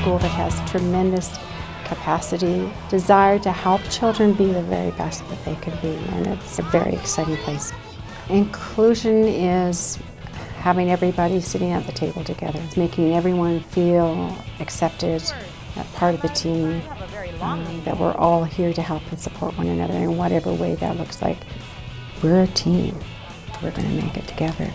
school that has tremendous capacity, desire to help children be the very best that they could be, and it's a very exciting place. Inclusion is having everybody sitting at the table together. It's making everyone feel accepted, part of the team, that we're all here to help and support one another in whatever way that looks like. We're a team. We're going to make it together.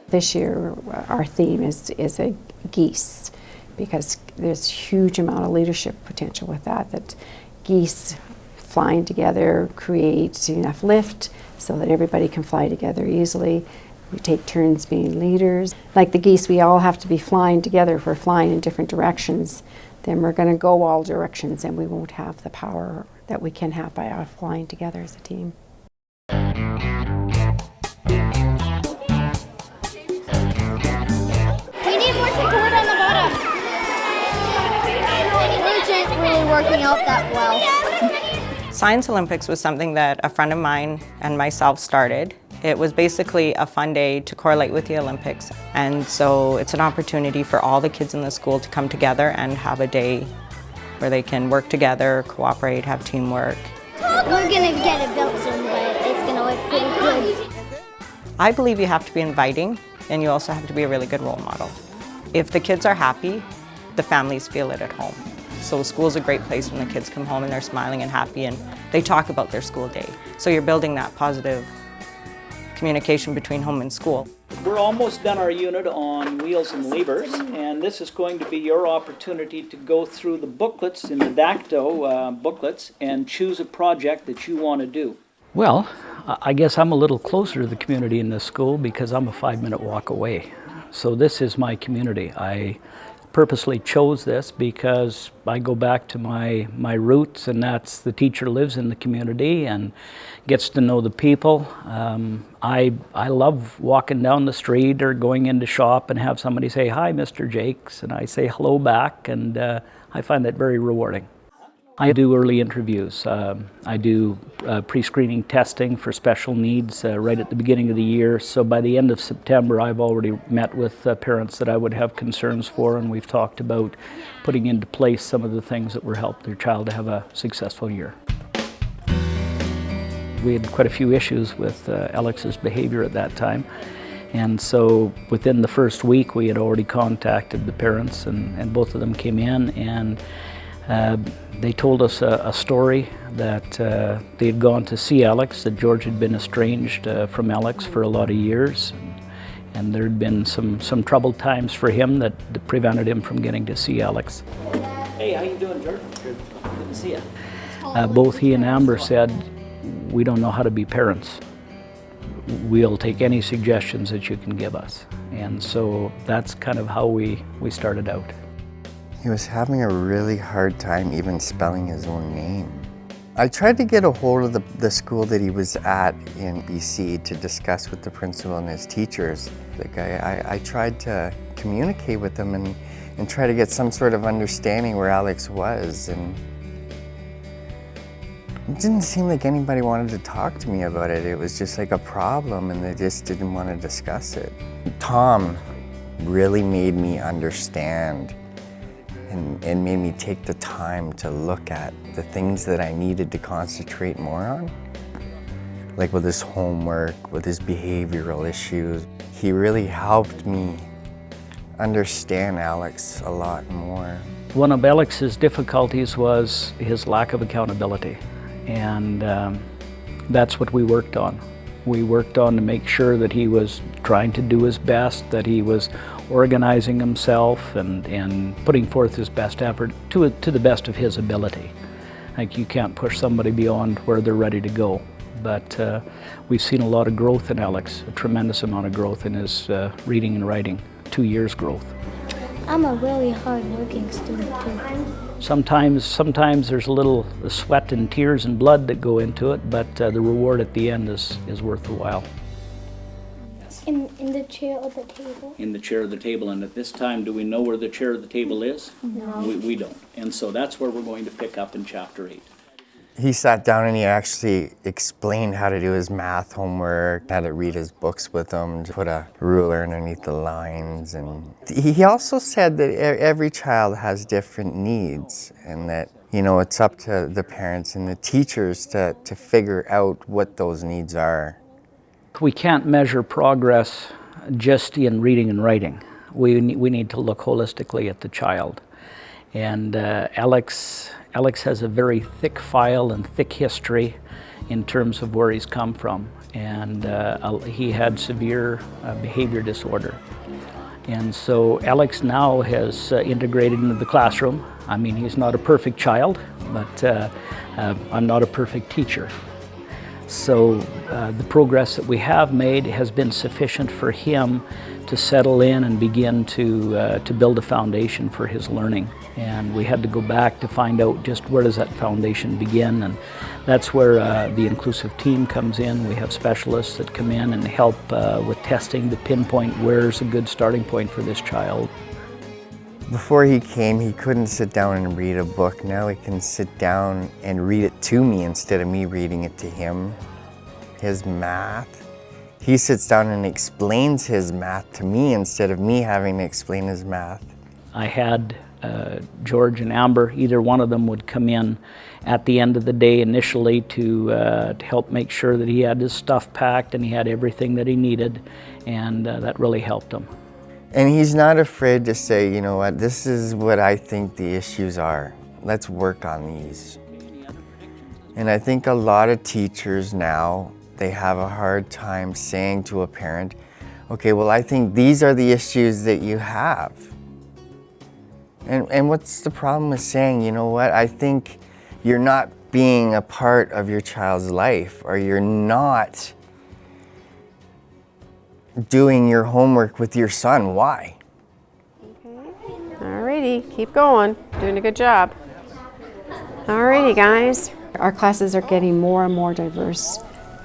This year, our theme is a geese, because there's a huge amount of leadership potential with that geese flying together create enough lift so that everybody can fly together easily. We take turns being leaders. Like the geese, we all have to be flying together. If we're flying in different directions, then we're going to go all directions and we won't have the power that we can have by flying together as a team. We need more support on the bottom. It isn't really working out that well. Science Olympics was something that a friend of mine and myself started. It was basically a fun day to correlate with the Olympics, and so it's an opportunity for all the kids in the school to come together and have a day where they can work together, cooperate, have teamwork. We're gonna get it built soon, but it's gonna look pretty good. I believe you have to be inviting, and you also have to be a really good role model. If the kids are happy, the families feel it at home. So school's a great place when the kids come home and they're smiling and happy and they talk about their school day. So you're building that positive communication between home and school. We're almost done our unit on wheels and levers, and this is going to be your opportunity to go through the booklets in the DACTO booklets and choose a project that you want to do. Well, I guess I'm a little closer to the community in this school because I'm a 5-minute walk away. So this is my community. I purposely chose this because I go back to my roots, and that's the teacher lives in the community and gets to know the people. I love walking down the street or going into shop and have somebody say, "Hi, Mr. Jakes," and I say hello back, and I find that very rewarding. I do early interviews. I do pre-screening testing for special needs right at the beginning of the year. So by the end of September, I've already met with parents that I would have concerns for, and we've talked about putting into place some of the things that will help their child to have a successful year. We had quite a few issues with Alex's behavior at that time. And so within the first week, we had already contacted the parents, and both of them came in, and they told us a story that they had gone to see Alex, that George had been estranged from Alex for a lot of years, and there had been some troubled times for him that prevented him from getting to see Alex. Hey, how you doing, George? Good to see you. Both he and Amber said, "We don't know how to be parents. We'll take any suggestions that you can give us." And so that's kind of how we started out. He was having a really hard time even spelling his own name. I tried to get a hold of the school that he was at in BC to discuss with the principal and his teachers. Like I tried to communicate with them and try to get some sort of understanding where Alex was, and it didn't seem like anybody wanted to talk to me about it. It was just like a problem and they just didn't want to discuss it. Tom really made me understand and made me take the time to look at the things that I needed to concentrate more on. Like with his homework, with his behavioral issues. He really helped me understand Alex a lot more. One of Alex's difficulties was his lack of accountability, and that's what we worked on. We worked on to make sure that he was trying to do his best, that he was organizing himself and putting forth his best effort to the best of his ability. Like, you can't push somebody beyond where they're ready to go. But we've seen a lot of growth in Alex, a tremendous amount of growth in his reading and writing, 2 years growth. I'm a really hard-working student too. Sometimes there's a little sweat and tears and blood that go into it, but the reward at the end is worth the while. In the chair of the table? In the chair of the table, and at this time, do we know where the chair of the table is? No. We don't. And so that's where we're going to pick up in chapter 8. He sat down and he actually explained how to do his math homework, how to read his books with him, to put a ruler underneath the lines. And he also said that every child has different needs, and that, you know, it's up to the parents and the teachers to figure out what those needs are. We can't measure progress just in reading and writing. We need to look holistically at the child. And Alex has a very thick file and thick history in terms of where he's come from. And he had severe behavior disorder. And so Alex now has integrated into the classroom. I mean, he's not a perfect child, but I'm not a perfect teacher. So the progress that we have made has been sufficient for him to settle in and begin to build a foundation for his learning. And we had to go back to find out just where does that foundation begin, and that's where the inclusive team comes in. We have specialists that come in and help with testing to pinpoint where's a good starting point for this child. Before he came, he couldn't sit down and read a book. Now he can sit down and read it to me instead of me reading it to him. His math, he sits down and explains his math to me instead of me having to explain his math. I had George and Amber, either one of them would come in at the end of the day initially to help make sure that he had his stuff packed and he had everything that he needed, and that really helped him. And he's not afraid to say, you know what, this is what I think the issues are. Let's work on these. And I think a lot of teachers now, they have a hard time saying to a parent, okay, well, I think these are the issues that you have. And what's the problem with saying, you know what, I think you're not being a part of your child's life, or you're not doing your homework with your son. Why? Alrighty, keep going. Doing a good job. Alrighty, guys. Our classes are getting more and more diverse.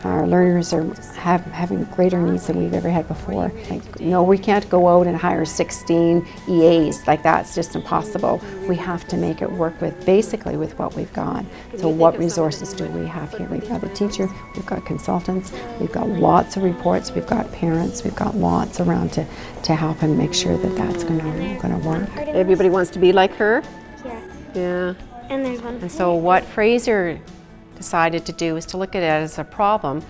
Our learners are having greater needs than we've ever had before. Like, no, we can't go out and hire 16 EAs. Like, that's just impossible. We have to make it work with basically with what we've got. So what resources do we have here? We've got a teacher, we've got consultants, we've got lots of reports, we've got parents, we've got lots around to help him make sure that that's gonna work. Everybody wants to be like her? Yeah. Yeah. And there's one. And so what Fraser decided to do is to look at it as a problem.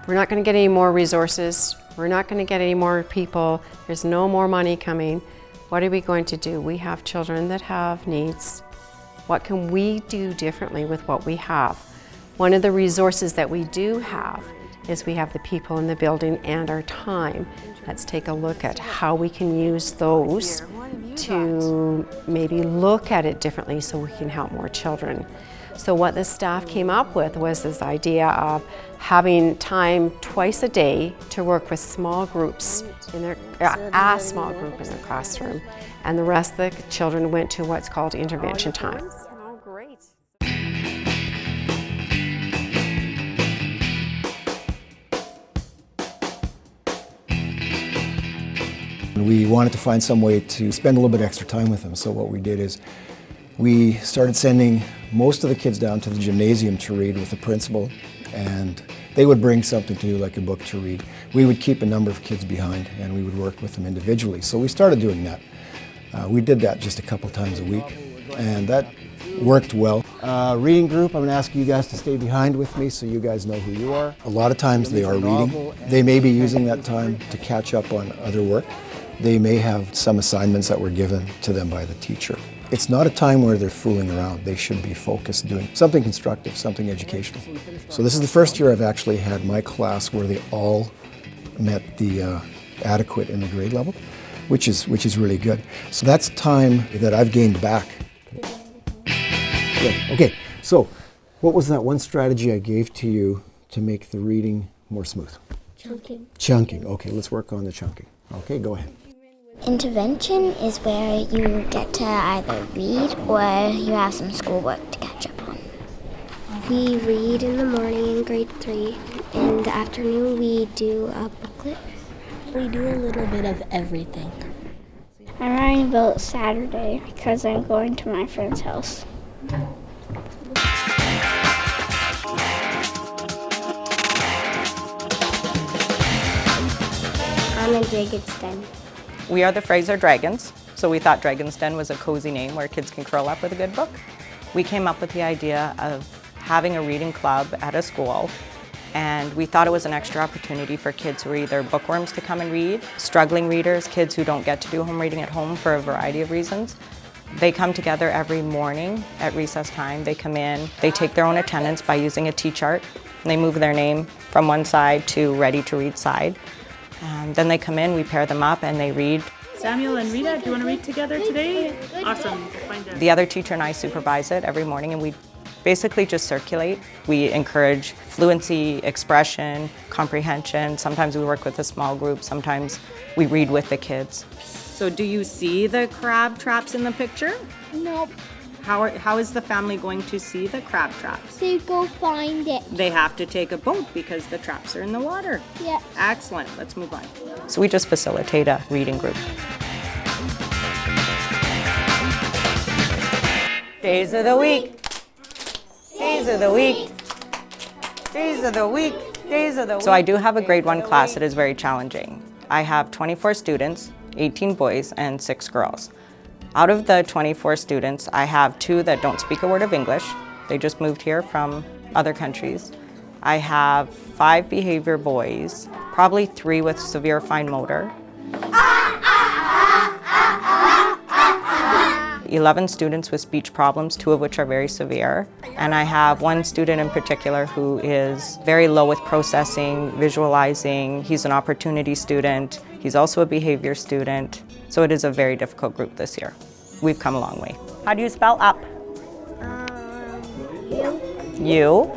We're not going to get any more resources. We're not going to get any more people. There's no more money coming. What are we going to do? We have children that have needs. What can we do differently with what we have? One of the resources that we do have is we have the people in the building and our time. Let's take a look at how we can use those to maybe look at it differently so we can help more children. So what the staff came up with was this idea of having time twice a day to work with small groups in their, a small group in their classroom, and the rest of the children went to what's called intervention time. We wanted to find some way to spend a little bit extra time with them, so what we did is we started sending most of the kids down to the gymnasium to read with the principal, and they would bring something to do, like a book to read. We would keep a number of kids behind and we would work with them individually. So we started doing that. We did that just a couple times a week, and that worked well. Reading group, I'm going to ask you guys to stay behind with me so you guys know who you are. A lot of times they are reading. They may be using that time to catch up on other work. They may have some assignments that were given to them by the teacher. It's not a time where they're fooling around. They should be focused doing something constructive, something educational. So this is the first year I've actually had my class where they all met the adequate in the grade level, which is really good. So that's time that I've gained back. Good. Okay, so what was that one strategy I gave to you to make the reading more smooth? Chunking. Chunking. Okay, let's work on the chunking. Okay, go ahead. Intervention is where you get to either read or you have some schoolwork to catch up on. We read in the morning in grade 3. In the afternoon we do a booklet. We do a little bit of everything. I'm writing about Saturday because I'm going to my friend's house. on a dragon's den? We are the Fraser Dragons, so we thought Dragon's Den was a cozy name where kids can curl up with a good book. We came up with the idea of having a reading club at a school, and we thought it was an extra opportunity for kids who are either bookworms to come and read, struggling readers, kids who don't get to do home reading at home for a variety of reasons. They come together every morning at recess time. They come in, they take their own attendance by using a T-chart, and they move their name from one side to ready to read side. And then they come in, we pair them up, and they read. Samuel and Rita, do you want to read together today? Awesome. Find out. The other teacher and I supervise it every morning, and we basically just circulate. We encourage fluency, expression, comprehension. Sometimes we work with a small group, sometimes we read with the kids. So do you see the crab traps in the picture? Nope. How is the family going to see the crab traps? They go find it. They have to take a boat because the traps are in the water. Yeah. Excellent, let's move on. So we just facilitate a reading group. Days of the week. Days of the week. Days of the week. Days of the week. So I do have a grade 1 class that is very challenging. I have 24 students, 18 boys and 6 girls. Out of the 24 students, I have 2 that don't speak a word of English. They just moved here from other countries. I have 5 behavior boys, probably 3 with severe fine motor. 11 students with speech problems, 2 of which are very severe. And I have 1 student in particular who is very low with processing, visualizing. He's an opportunity student. He's also a behavior student. So it is a very difficult group this year. We've come a long way. How do you spell up? You.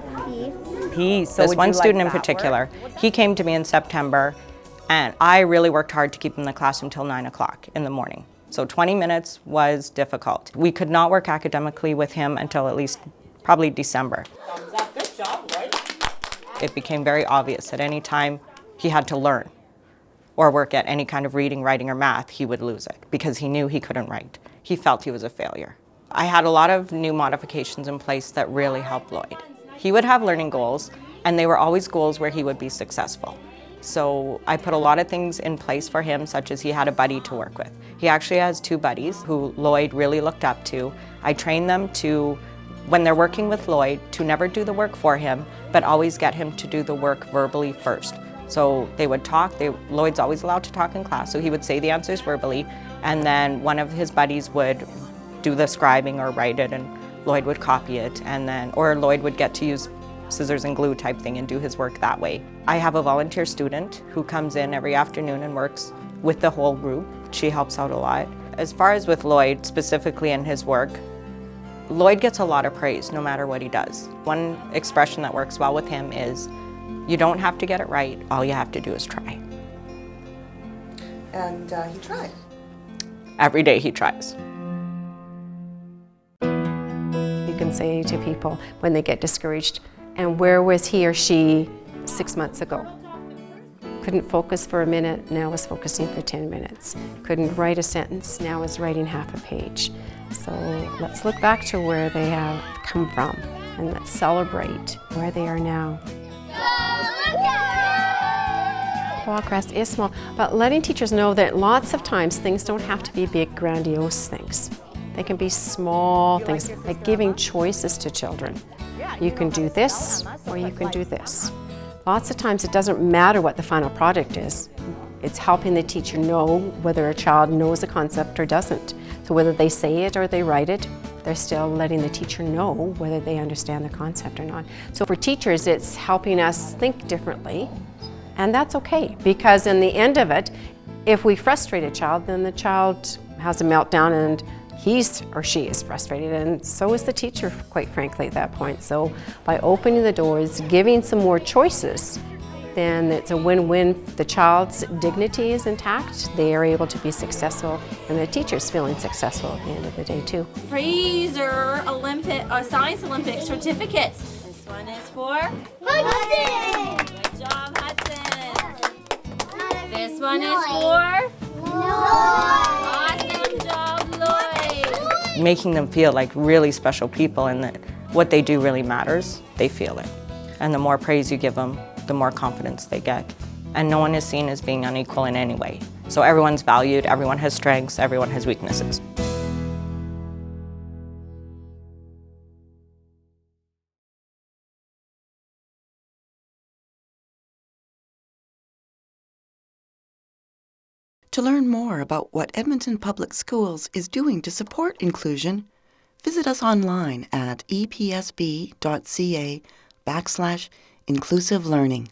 P. So there's one student in particular. He came to me in September, and I really worked hard to keep him in the classroom till 9 o'clock in the morning. So 20 minutes was difficult. We could not work academically with him until at least probably December. Good job, right? It became very obvious at any time he had to learn or work at any kind of reading, writing, or math, he would lose it because he knew he couldn't write. He felt he was a failure. I had a lot of new modifications in place that really helped Lloyd. He would have learning goals, and they were always goals where he would be successful. So I put a lot of things in place for him, such as he had a buddy to work with. He actually has 2 buddies who Lloyd really looked up to. I trained them to, when they're working with Lloyd, to never do the work for him, but always get him to do the work verbally first. So they would talk, Lloyd's always allowed to talk in class, so he would say the answers verbally, and then one of his buddies would do the scribing or write it, and Lloyd would copy it, and then, or Lloyd would get to use scissors and glue type thing and do his work that way. I have a volunteer student who comes in every afternoon and works with the whole group. She helps out a lot. As far as with Lloyd, specifically in his work, Lloyd gets a lot of praise no matter what he does. One expression that works well with him is, you don't have to get it right, all you have to do is try. And he tried. Every day he tries. You can say to people when they get discouraged, and where was he or she 6 months ago? Couldn't focus for a minute, now is focusing for 10 minutes. Couldn't write a sentence, now is writing half a page. So let's look back to where they have come from, and let's celebrate where they are now. Progress is small, but letting teachers know that lots of times things don't have to be big, grandiose things. They can be small things, like giving choices to children. You can do this, or you can do this. Lots of times it doesn't matter what the final product is. It's helping the teacher know whether a child knows a concept or doesn't. So whether they say it or they write it, they're still letting the teacher know whether they understand the concept or not. So for teachers, it's helping us think differently, and that's okay, because in the end of it, if we frustrate a child, then the child has a meltdown and he's or she is frustrated, and so is the teacher, quite frankly, at that point. So by opening the doors, giving some more choices, then it's a win-win. The child's dignity is intact, they are able to be successful, and the teacher's feeling successful at the end of the day too. Fraser Science Olympic certificates. This one is for Hudson! Good job, Hudson. This one is for Awesome job, Lloyd. Making them feel like really special people, and that what they do really matters. They feel it. And the more praise you give them, the more confidence they get. and no one is seen as being unequal in any way. So everyone's valued, everyone has strengths, everyone has weaknesses. To learn more about what Edmonton Public Schools is doing to support inclusion, visit us online at epsb.ca/inclusive learning.